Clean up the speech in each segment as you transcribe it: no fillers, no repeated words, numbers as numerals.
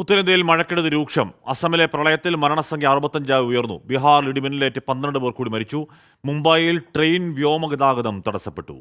ഉത്തരേന്ത്യയിൽ മഴക്കെടുതി രൂക്ഷം. അസമിലെ പ്രളയത്തിൽ മരണസംഖ്യ 65 ഉയർന്നു. ബീഹാറിൽ ഇടിമിന്നലേറ്റ് 12 പേർ കൂടി മരിച്ചു. മുംബൈയിൽ ട്രെയിൻ വ്യോമഗതാഗതം തടസ്സപ്പെട്ടു.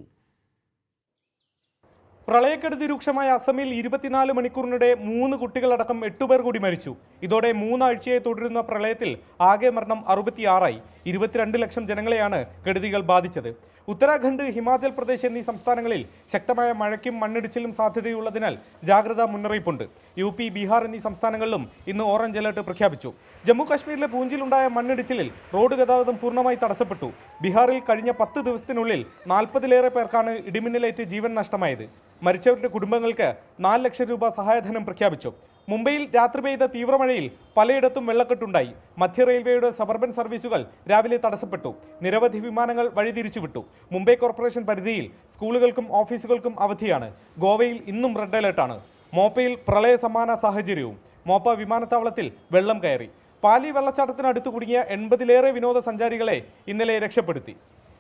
പ്രളയക്കെടുതി രൂക്ഷമായ അസമിൽ 24 മണിക്കൂറിനിടെ 3 കുട്ടികളടക്കം 8 പേർ കൂടി മരിച്ചു. ഇതോടെ 3 ആഴ്ചയായി തുടരുന്ന പ്രളയത്തിൽ ആകെ മരണം 66ആയി. 22 ലക്ഷം ജനങ്ങളെയാണ് കെടുതികൾ ബാധിച്ചത്. ഉത്തരാഖണ്ഡ്, ഹിമാചൽ പ്രദേശ് എന്നീ സംസ്ഥാനങ്ങളിൽ ശക്തമായ മഴയ്ക്കും മണ്ണിടിച്ചിലും സാധ്യതയുള്ളതിനാൽ ജാഗ്രതാ മുന്നറിയിപ്പുണ്ട്. UP, ബീഹാർ എന്നീ സംസ്ഥാനങ്ങളിലും ഇന്ന് ഓറഞ്ച് അലർട്ട് പ്രഖ്യാപിച്ചു. ജമ്മു കാശ്മീരിലെ പൂഞ്ചിലുണ്ടായ മണ്ണിടിച്ചിലിൽ റോഡ് ഗതാഗതം പൂർണ്ണമായി തടസ്സപ്പെട്ടു. ബീഹാറിൽ കഴിഞ്ഞ 10 ദിവസത്തിനുള്ളിൽ 40-ലേറെ പേർക്കാണ് ഇടിമിന്നലേറ്റ് ജീവൻ നഷ്ടമായത്. മരിച്ചവരുടെ കുടുംബങ്ങൾക്ക് 4 ലക്ഷം രൂപ സഹായധനം പ്രഖ്യാപിച്ചു. മുംബൈയിൽ രാത്രി പെയ്ത തീവ്രമഴയിൽ പലയിടത്തും വെള്ളക്കെട്ടുണ്ടായി. മധ്യ റെയിൽവേയുടെ സബർബൻ സർവീസുകൾ രാവിലെ തടസ്സപ്പെട്ടു. നിരവധി വിമാനങ്ങൾ വഴിതിരിച്ചുവിട്ടു. മുംബൈ കോർപ്പറേഷൻ പരിധിയിൽ സ്കൂളുകൾക്കും ഓഫീസുകൾക്കും അവധിയാണ്. ഗോവയിൽ ഇന്നും റെഡ് അലർട്ടാണ്. മോപ്പയിൽ പ്രളയ സമാന സാഹചര്യവും. മോപ്പ വിമാനത്താവളത്തിൽ വെള്ളം കയറി. പാലി വെള്ളച്ചാട്ടത്തിനടുത്ത് കുടുങ്ങിയ 80-ലേറെ വിനോദസഞ്ചാരികളെ ഇന്നലെ രക്ഷപ്പെടുത്തി.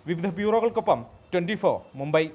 വിവിധ ബ്യൂറോകൾക്കൊപ്പം 24 മുംബൈ.